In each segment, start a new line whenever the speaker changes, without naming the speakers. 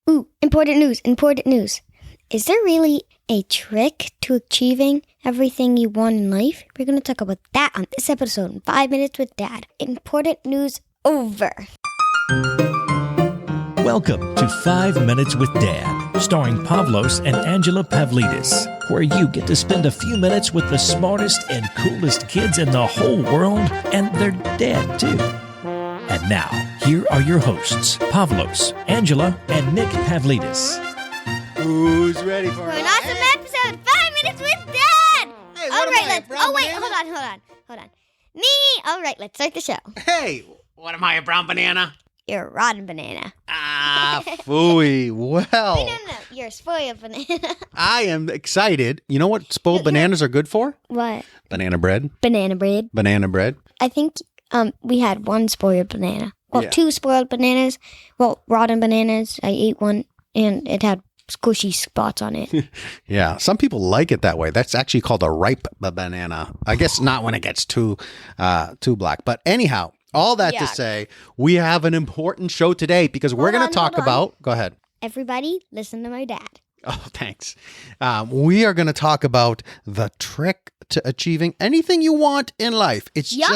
Ooh, important news. Is there really a trick to achieving everything you want in life? We're going to talk about that on this episode in 5 Minutes with Dad. Important news over.
Welcome to 5 Minutes with Dad, starring Pavlos and Angela Pavlidis, where you get to spend a few minutes with the smartest and coolest kids in the whole world, and their dad, too. And now, here are your hosts, Pavlos, Angela, and Nick Pavlidis.
Who's ready for
an awesome episode, 5 Minutes with Dad!
Hey,
All right, let's...
brown
Oh, wait,
banana?
hold on. Me! All right, let's start the show.
Hey, what am I, a brown banana?
You're a rotten banana.
Ah, phooey. Well,
No, you're a spoiled banana.
I am excited. You know what spoiled bananas are good for?
What?
Banana bread.
Banana bread.
Banana bread.
I think we had one spoiled banana. Well,
Yeah.
2 spoiled bananas. Well, rotten bananas. I ate one, and it had squishy spots on it.
Yeah, some people like it that way. That's actually called a ripe banana. I guess not when it gets too black. But anyhow, all that to
Yuck.
say, we have an important show today because we're
Hold
going
on,
to talk
hold on.
about... Go ahead.
Everybody, listen to my dad.
Oh, thanks. We are going to talk about the trick to achieving anything you want in life. It's
Yup.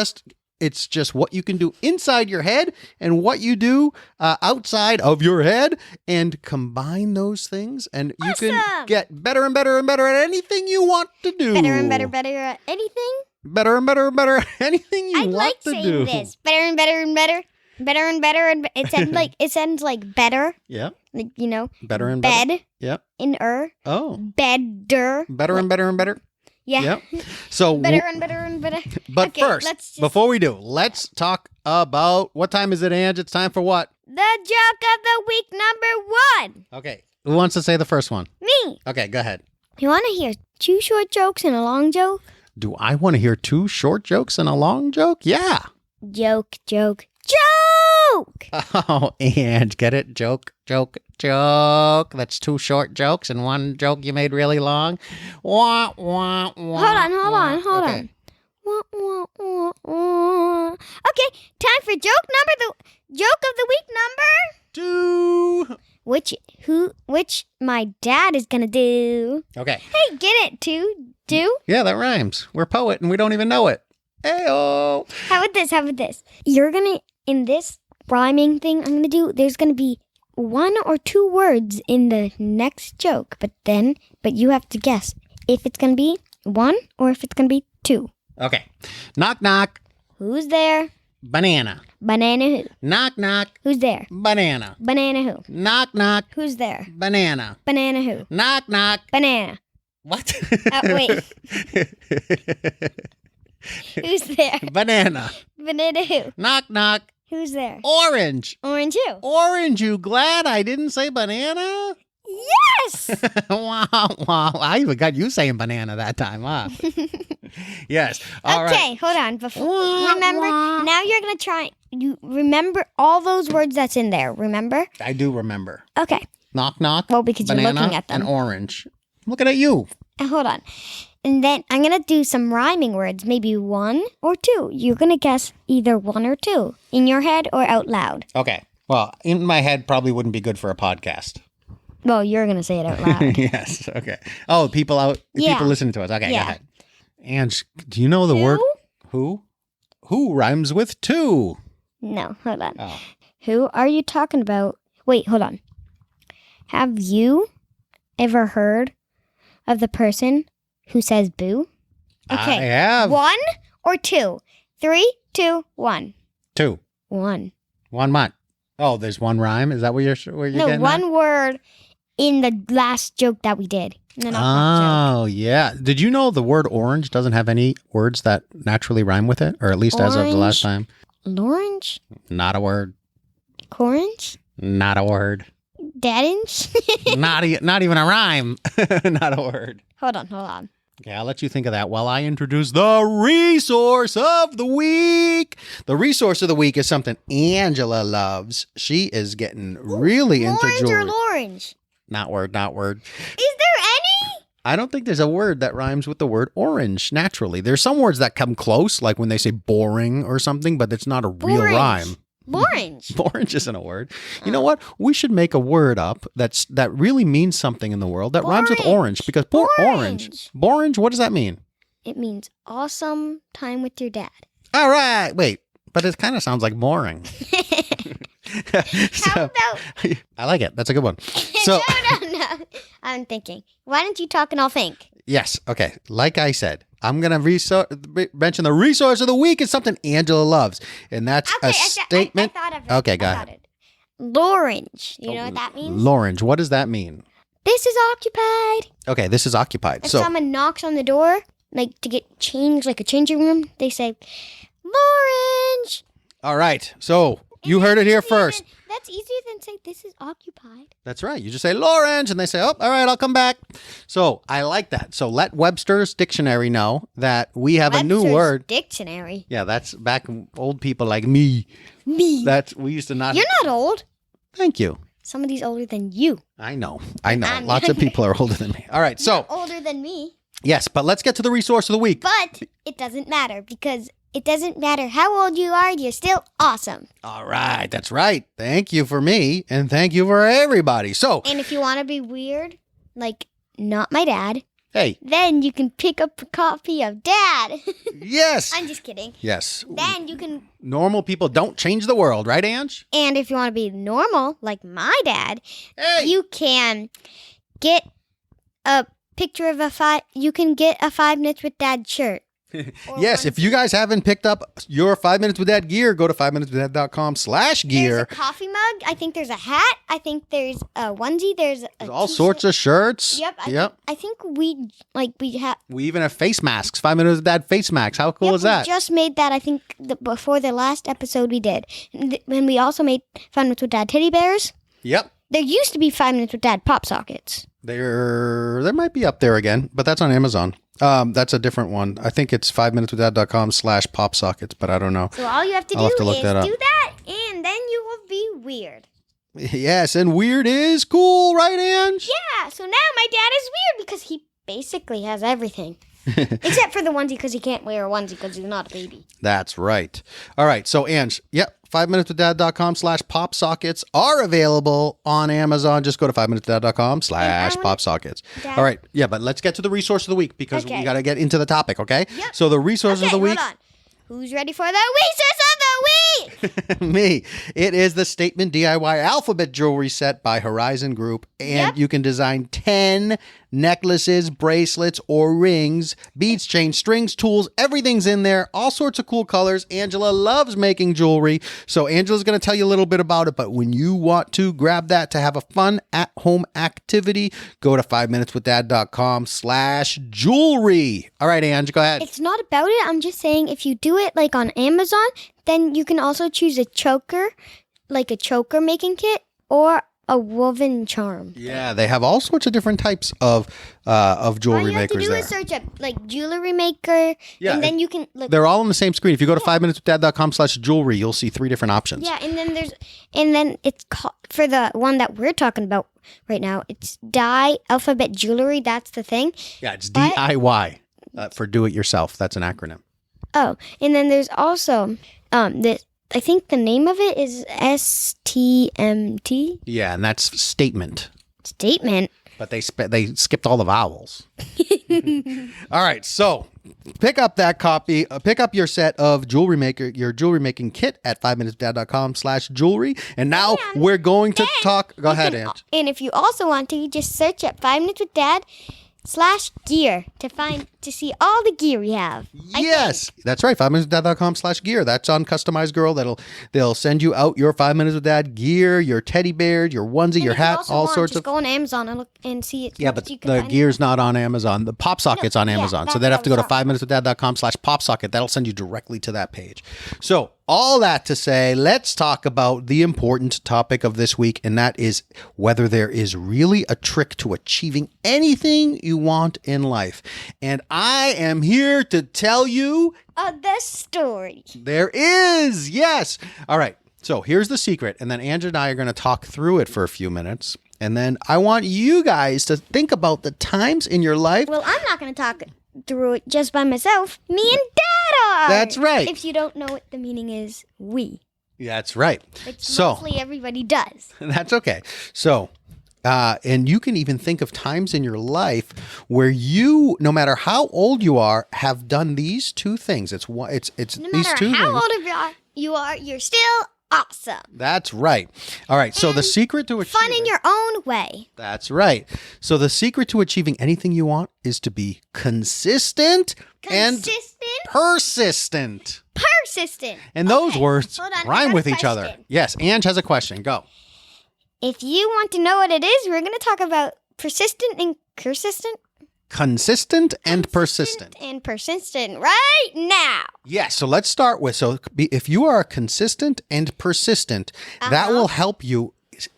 just what you can do inside your head and what you do outside of your head, and combine those things, and you can
Awesome.
get better and better and better at anything you want to do.
Better and better at anything.
Better and better and better at anything you
I
want
like
to
saying
do.
this. Better and better and better. Better and better and it sounds like better.
Yeah.
Like, you know,
Better and better.
bed
Yep.
in
Oh.
bedder.
Better and better and better.
Yeah.
Yep. So
Better and better and better.
But
Okay,
first,
let's just-
before we do, let's talk about what time is it, Ange? It's time for what?
The joke of the week number 1.
Okay. Who wants to say the first one?
Me.
Okay, go ahead.
You want to hear 2 short jokes and a long joke?
Do I want to hear 2 short jokes and a long joke? Yeah.
Joke.
Oh, and get it? Joke. That's 2 short jokes and 1 joke you made really long. Wah, wah, wah,
Hold on.
Okay.
Wah, wah, wah, wah. Okay, time for joke of the week number
2.
which my dad is gonna do.
Okay.
Hey, get it? Do?
Yeah, that rhymes. We're a poet and we don't even know it. Ayo.
How about this? You're gonna, in this rhyming thing I'm gonna do, there's gonna be 1 or 2 words in the next joke, but you have to guess if it's gonna be 1 or if it's gonna be 2.
Okay. Knock, knock.
Who's there?
Banana.
Banana who?
Knock, knock.
Who's there?
Banana.
Banana who?
Knock, knock.
Who's there?
Banana.
Banana who?
Knock, knock.
Banana.
What?
Wait. Who's there?
Banana.
Banana who?
Knock, knock.
Who's there?
Orange.
Orange who?
Orange, you glad I didn't say banana?
Yes!
Wow. I even got you saying banana that time, huh? Yes. All right.
Okay, hold on. Remember, now you're going to try. You remember all those words that's in there, remember?
I do remember.
Okay.
Knock, knock.
Well, because you're
banana,
looking at them.
and orange. I'm looking at you.
Hold on. And then I'm going to do some rhyming words, maybe 1 or 2. You're going to guess either 1 or 2 in your head or out loud.
Okay. Well, in my head probably wouldn't be good for a podcast.
Well, you're going to say it out loud.
Yes. Okay. Oh, people listening to us. Okay,
Yeah.
go ahead. And do you know the word who? Who rhymes with 2?
No, hold on.
Oh.
Who are you talking about? Wait, hold on. Have you ever heard of the person who says boo? Okay.
I have
1 or 2? 3, 2, 1.
2.
1.
1 month. Oh, there's 1 rhyme. Is that what you're
No,
getting
1
at?
word in the last joke that we did. No, not that
Oh, yeah. Did you know the word orange doesn't have any words that naturally rhyme with it? Or at least as of the last time?
joke. Orange?
Not a word.
Orange?
Not a word.
Dadinge?
Not even a rhyme. Not a word.
Hold on.
Okay, I'll let you think of that while I introduce the resource of the week. The resource of the week is something Angela loves. She is getting really into
Orange
jewelry.
or orange?
Not word.
Is there any?
I don't think there's a word that rhymes with the word orange naturally. There's some words that come close, like when they say boring or something, but it's not a real
Borange.
rhyme.
Orange.
Orange isn't a word. You know what? We should make a word up that really means something in the world that rhymes with orange. Because orange. Borange, what does that mean?
It means awesome time with your dad.
All right. Wait, but it kind of sounds like boring.
How about...
I like it. That's a good one. So
No. I'm thinking. Why don't you talk and I'll think?
yes. Okay. Like I said, I'm going to mention the resource of the week is something Angela loves. And that's a statement.
I thought of it.
Okay, go ahead.
Lorange. You know what that means?
Lorange. What does that mean?
This is occupied.
Okay, this is occupied.
If
So
someone knocks on the door, like to get changed, like a changing room, they say, Lorange.
all right. So you heard it here first.
That's easier than say, this is occupied.
That's right. You just say Lorange and they say, oh, all right, I'll come back. So I like that. So let Webster's Dictionary know that we have a new
Webster's
word.
Dictionary.
Yeah, that's back old people like me.
Me.
We used to not.
You're not old.
Thank you.
Somebody's older than you.
I know.
I'm
Lots of people are older than me. All right. So
Older than me.
yes, but let's get to the resource of the week.
But it doesn't matter because it doesn't matter how old you are, you're still awesome.
All right. That's right. Thank you for me and thank you for everybody. So,
And if you want to be weird, like not my dad,
hey,
then you can pick up a copy of Dad.
yes.
I'm just kidding.
Yes.
Then you can,
Normal people don't change the world, right, Ange?
and if you want to be normal, like my dad,
Hey.
you can get a picture of you can get a 5 Minutes with Dad shirt. Or
Yes, if you guys haven't picked up your 5 Minutes with Dad gear, go to 5minuteswithdad.com/gear.
There's a coffee mug. I think there's a hat. I think there's a onesie. There's
All sorts of shirts.
Yep.
Yep.
I think we have.
We even have face masks. 5 Minutes with Dad face masks. How cool
Yep,
is that?
We just made that. I think before the last episode we did, and we also made 5 Minutes with Dad teddy bears.
Yep.
There used to be 5 Minutes with Dad pop sockets.
There might be up there again, but that's on Amazon. That's a different one. I think it's 5minuteswithdad.com/popsockets, but I don't know.
So all you have to
I'll
do
have to look
is
that up.
do that, and then you will be weird.
Yes, and weird is cool, right, Ange?
Yeah. So now my dad is weird because he basically has everything. Except for the onesie, because he can't wear a onesie because he's not a baby.
That's right. All right. So, Ange, yep, 5minuteswithdad.com/popsockets are available on Amazon. Just go to 5minuteswithdad.com/popsockets.
Dad-
All right. Yeah, but let's get to the resource of the week because
Okay.
we got to get into the topic, okay?
Yep.
So, the resource of the week.
Hold on. Who's ready for the resource of the week?
Me. It is the Statement DIY Alphabet Jewelry Set by Horizon Group. And
Yep.
you can design 10 necklaces, bracelets, or rings, beads, chains, strings, tools. Everything's in there. All sorts of cool colors. Angela loves making jewelry. So Angela's going to tell you a little bit about it. But when you want to grab that to have a fun at-home activity, go to 5minuteswithdad.com/jewelry. All right, Ange, go ahead.
It's not about it. I'm just saying if you do it like on Amazon, then you can also choose a choker, like a choker making kit, or a woven charm.
Yeah, they have all sorts of different types of jewelry
All you have to
makers
do
there.
is search up like jewelry maker,
Yeah,
and then you can like
They're all on the same screen. If you go to 5minuteswithdad.com/jewelry, you'll see 3 different options.
yeah, and then it's called, for the one that we're talking about right now. It's dye alphabet jewelry. That's the thing.
Yeah, it's
But-
DIY for do it yourself. That's an acronym.
Oh, and then there's also this. I think the name of it is STMT
Yeah, and that's statement.
statement.
But they skipped all the vowels. All right, so pick up that copy. Pick up your set of your jewelry making kit at 5minutesdad.com/jewelry. And now we're going to talk. Go ahead, Ange.
And if you also want to, just search up 5 Minutes with Dad /gear to see all the gear we have.
Yes, that's right. 5minutesdad.com/gear. That's on Customized Girl. They'll send you out your 5 Minutes with Dad gear, your teddy bear, your onesie, your hat, all sorts
just
of.
go on Amazon and look and see it.
Yeah, but
you can
the
find it.
gear's not on Amazon. The pop socket's on
yeah,
Amazon. So
that's
they'd have
what
to go
I
to
was talking
5minuteswithdad.com/popsocket. That'll send you directly to that page. So all that to say, let's talk about the important topic of this week, and that is whether there is really a trick to achieving anything you want in life. And I am here to tell you
The story.
there is. Yes. All right. So here's the secret. And then Andrew and I are going to talk through it for a few minutes. And then I want you guys to think about the times in your life.
Well, I'm not going to talk through it just by myself. Me and Dad are.
That's right.
If you don't know what the meaning is, we.
That's right.
Which
So
mostly everybody does.
that's okay. So, and you can even think of times in your life where you, no matter how old you are, have done these two things. It's
No
these
matter
two
how
things.
old you are, you're still awesome.
That's right. All right. So the
And
secret to achieving
Fun in your own way.
That's right. So the secret to achieving anything you want is to be consistent and
Consistent,
persistent.
persistent.
And those
Okay,
words
hold on, I
rhyme
got a
with each other.
question.
Yes, Ange has a question. Go.
If you want to know what it is, we're going to talk about persistent and persistent.
Consistent and persistent.
And persistent right now.
Yes, so let's start with if you are consistent and persistent, that will help you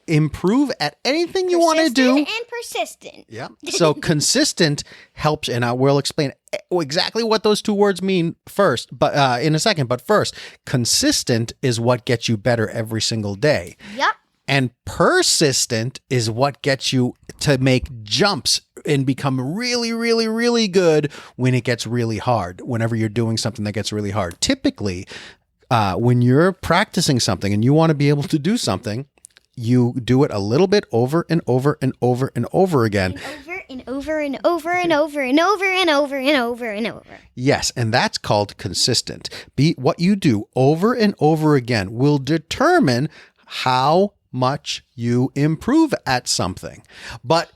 improve at anything you want to do.
Persistent and persistent.
Yeah. So consistent helps, and I will explain exactly what those two words mean first, but in a second. But first, consistent is what gets you better every single day.
Yep.
And persistent is what gets you to make jumps and become really, really, really good when it gets really hard, whenever you're doing something that gets really hard. Typically, when you're practicing something and you want to be able to do something, you do it a little bit over and over and over and over again.
And over and over and over and over and over and over and over.
Yes, and that's called consistent. What you do over and over again will determine how much you improve at something. But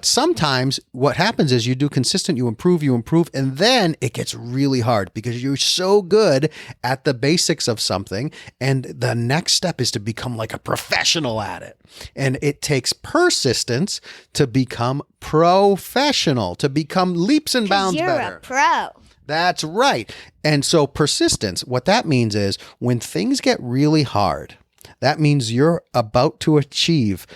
sometimes what happens is you do consistent, you improve, and then it gets really hard because you're so good at the basics of something. And the next step is to become like a professional at it. And it takes persistence to become professional, to become leaps and bounds
You're
better.
a pro.
That's right. And so persistence, what that means is when things get really hard, that means you're about to achieve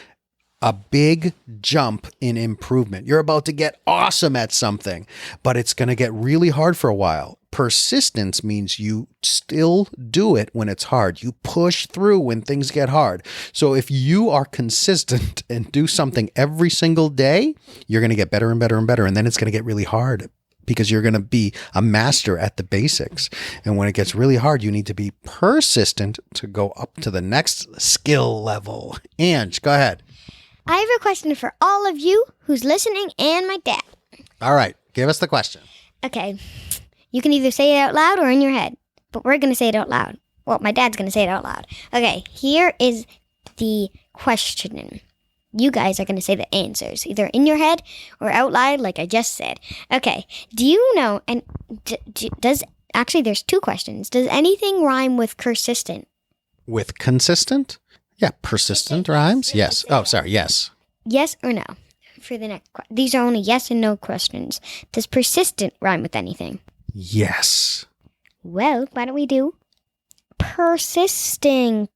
a big jump in improvement. You're about to get awesome at something, but it's going to get really hard for a while. Persistence means you still do it when it's hard. You push through when things get hard. So if you are consistent and do something every single day, you're going to get better and better and better. And then it's going to get really hard because you're going to be a master at the basics. And when it gets really hard, you need to be persistent to go up to the next skill level. Ange, go ahead.
I have a question for all of you who's listening and my dad.
All right, give us the question.
Okay, you can either say it out loud or in your head, but we're going to say it out loud. Well, my dad's going to say it out loud. Okay, here is the question. You guys are going to say the answers, either in your head or out loud, like I just said. Okay, do you know, and actually there's two questions. Does anything rhyme with persistent?
With consistent? Yeah, persistent rhymes? Yes. Oh, sorry, yes.
Yes or no? For the next these are only yes and no questions. Does persistent rhyme with anything?
Yes.
Well, why don't we do persisting?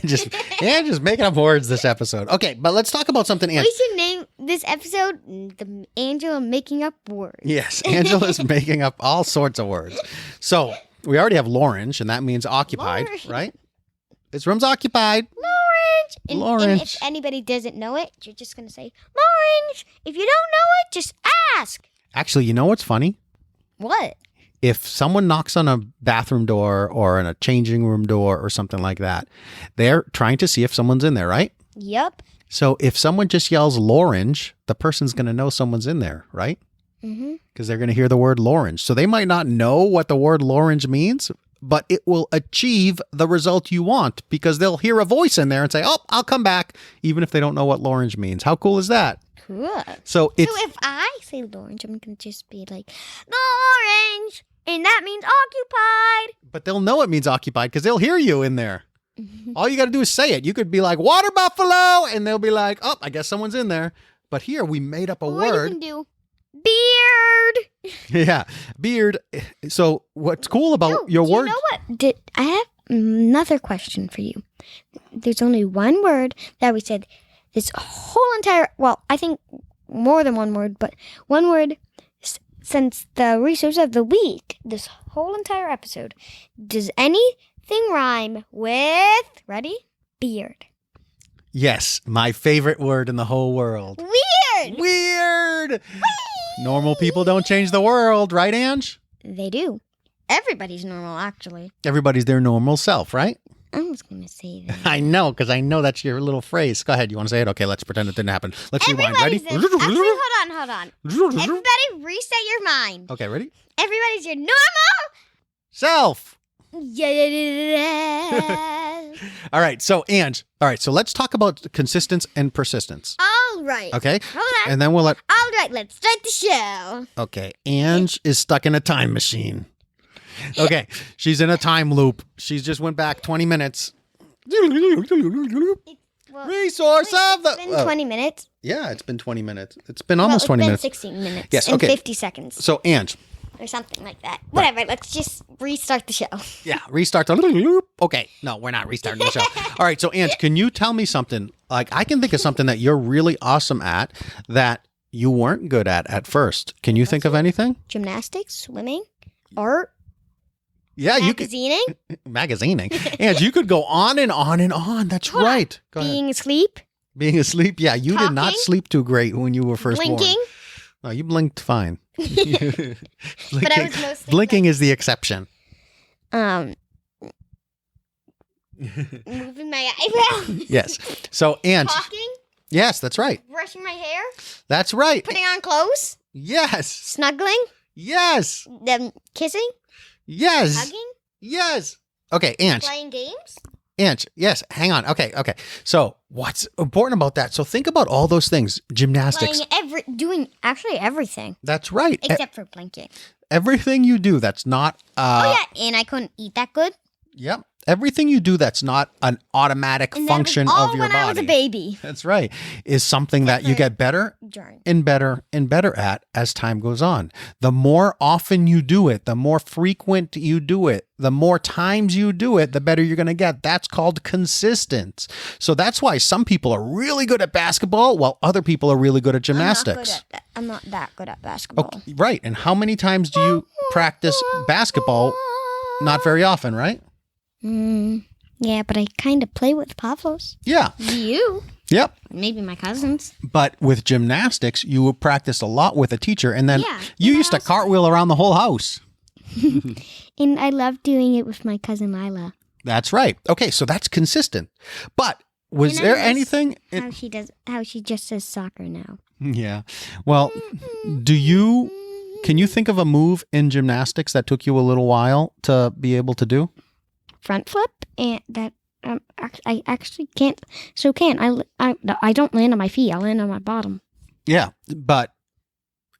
just making up words this episode. Okay, but let's talk about something.
We should name this episode the Angela Making Up Words.
Yes, Angela's making up all sorts of words. So we already have Lorange, and that means occupied, right? This room's occupied.
Lorange. And if
Lorange.
anybody doesn't know it, you're just going to say, Lorange. If you don't know it, just ask.
Actually, you know what's funny?
What?
If someone knocks on a bathroom door or in a changing room door or something like that, they're trying to see if someone's in there, right?
Yep.
So if someone just yells Lorange, the person's going to know someone's in there, right?
Mm-hmm.
Because they're going to hear the word Lorange. So they might not know what the word Lorange means, but it will achieve the result you want because they'll hear a voice in there and say, oh, I'll come back, even if they don't know what Lorange means. How cool is that?
Cool.
So
if I say Lorange, I'm going to just be like, Lorange. And that means occupied.
But they'll know it means occupied because they'll hear you in there. All you got to do is say it. You could be like, water buffalo. And they'll be like, oh, I guess someone's in there. But here we made up a word.
You can do beard.
Yeah, beard. So what's cool about your word?
You know what? I have another question for you. There's only one word that we said this whole entire, well, I think more than one word, but one word since the resource of the week, this whole entire episode. Does anything rhyme with, ready? Beard.
Yes, my favorite word in the whole world.
Weird.
Weird. Normal people don't change the world, right, Ange?
They do. Everybody's normal, actually.
Everybody's their normal self, right?
I was going to say that.
I know, because I know that's your little phrase. Go ahead. You want to say it? Okay, let's pretend it didn't happen. Let's rewind. Ready?
Actually, hold on. Everybody reset your mind.
Okay, ready?
Everybody's your normal
Self.
Yeah.
All right, so Ange. All right, so let's talk about consistency and persistence.
All right.
Okay?
Hold on.
And then we'll let...
All right, let's start the show.
Okay, Ange is stuck in a time machine. Okay, she's in a time loop. She's just went back 20 minutes.
Well,
Resource of the...
It's been 20 minutes.
Yeah, it's been 20 minutes. It's been almost 20 minutes.
16 minutes.
Yes,
and
okay.
50 seconds.
So, Ange.
Or something like that. Whatever, let's just restart the show.
Yeah, restart the loop. Okay, no, we're not restarting the show. All right, so Ange, can you tell me something? Like, I can think of something that you're really awesome at that you weren't good at first. Can you think of anything?
Gymnastics, swimming, art,
Yeah, you could. Magazining. Ange, you could go on and on and on. That's right. Go ahead.
being asleep,
Being asleep. Yeah, you did not
Talking.
sleep too great when you were first
blinking.
born. No, you blinked fine. Blinking,
But I was mostly
blinking is the exception.
moving my eyebrow,
Yes. So, Ange.
talking,
Yes, that's right.
brushing my hair,
That's right.
putting on clothes,
Yes.
snuggling,
Yes.
kissing,
Yes.
hugging,
Yes. Okay, Ange.
playing games.
Ange. Yes. Hang on. Okay. So, what's important about that? So, think about all those things. Gymnastics.
Doing actually everything
That's right.
except for blinking.
Everything you do that's not.
Oh yeah, and I couldn't eat that good.
Yep. Everything you do that's not an automatic
And
function
that was all
of your
when
body.
I was a baby.
That's right. Is something that you get better
During.
and better and better at as time goes on. The more often you do it, the more frequent you do it, the more times you do it, the better you're going to get. That's called consistent. So that's why some people are really good at basketball while other people are really good at gymnastics.
I'm not that good at basketball.
Okay, right. And how many times do you practice basketball? Not very often, right?
Yeah, but I kind of play with Pavlos.
Yeah.
You?
Yep.
Maybe my cousins.
But with gymnastics, you would practice a lot with a teacher, and then
Yeah,
you
and I
used to
also-
cartwheel around the whole house.
And I love doing it with my cousin Lila.
That's right. Okay, so that's consistent. But was
And I
there
miss
anything?
How she just says soccer now.
Yeah. Well, can you think of a move in gymnastics that took you a little while to be able to do?
Front flip, and that I actually can't. I don't land on my feet. I land on my bottom.
Yeah, but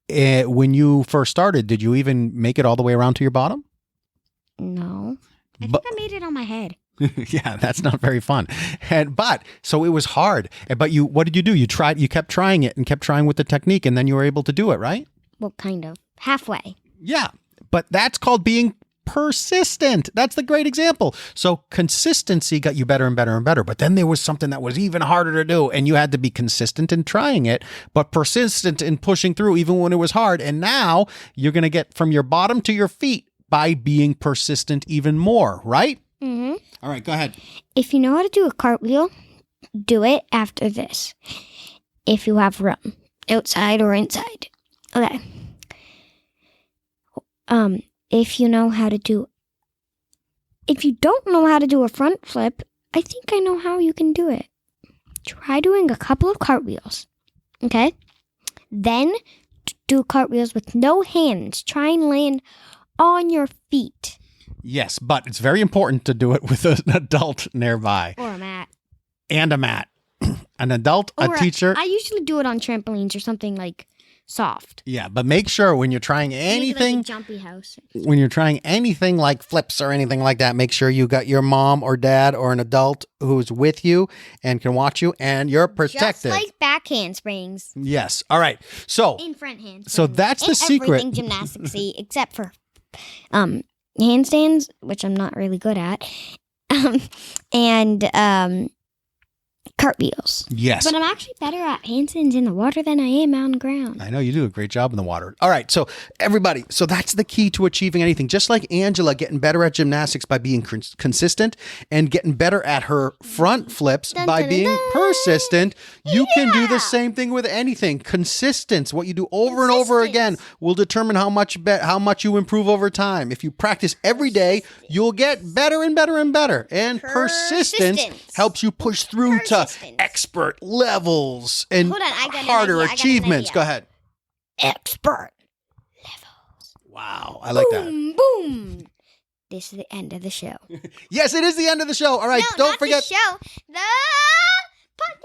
when you first started, did you even make it all the way around to your bottom?
No, I
But-
think I made it on my head.
Yeah, that's not very fun. So it was hard. But what did you do? You kept trying it and kept trying with the technique, and then you were able to do it, right?
Well, kind of halfway.
Yeah, but that's called being persistent. That's the great example. So consistency got you better and better and better. But then there was something that was even harder to do, and you had to be consistent in trying it, but persistent in pushing through even when it was hard. And now you're going to get from your bottom to your feet by being persistent even more, right?
Mm-hmm.
All right, go ahead.
If you know how to do a cartwheel, do it after this. If you have room, outside or inside. Okay. If you don't know how to do a front flip, I think I know how you can do it. Try doing a couple of cartwheels. Okay? Then do cartwheels with no hands. Try and land on your feet.
Yes, but it's very important to do it with an adult nearby
Or a mat.
and a mat. An adult, a
Or
teacher.
I usually do it on trampolines or something like soft.
Yeah, but make sure when you're trying
Maybe
anything,
like a jumpy house.
when you're trying anything like flips or anything like that, make sure you got your mom or dad or an adult who's with you and can watch you and you're protected.
Just like back handsprings.
Yes. All right. So,
In front handsprings.
So that's the
And
secret.
Everything gymnastics-y except for handstands, which I'm not really good at. And cartwheels.
Yes.
But I'm actually better at handstands in the water than I am on the ground.
I know you do a great job in the water. All right. So everybody, so that's the key to achieving anything. Just like Angela getting better at gymnastics by being consistent and getting better at her front flips by being persistent, you can do the same thing with anything. Consistence, what you do over and over again, will determine how much you improve over time. If you practice every day, you'll get better and better and better. And persistence helps you push through to expert levels and harder achievements. Go ahead.
Expert levels.
Wow, I like that.
Boom. This is the end of the show.
Yes, it is the end of the show. All right,
no,
don't forget
the show. The podcast.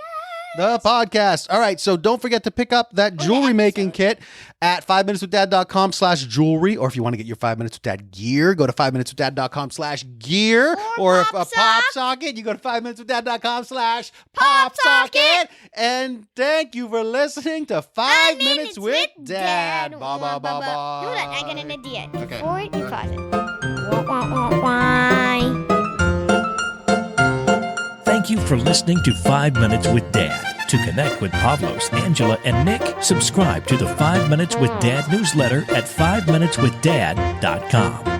The podcast. All right, so don't forget to pick up that jewelry making kit at 5minuteswithdad.com/jewelry, or if you want to get your 5 Minutes with Dad gear, go to 5minuteswithdad.com/gear, or if a pop socket, you go to 5minuteswithdad.com/pop socket. And thank you for listening to 5 Minutes with Dad. Bye bye bye bye.
Hold on, I got an idea.
Okay.
Before you pause it. Why?
Thank you for listening to 5 Minutes with Dad. To connect with Pavlos, Angela, and Nick, subscribe to the 5 Minutes with Dad newsletter at 5minuteswithdad.com.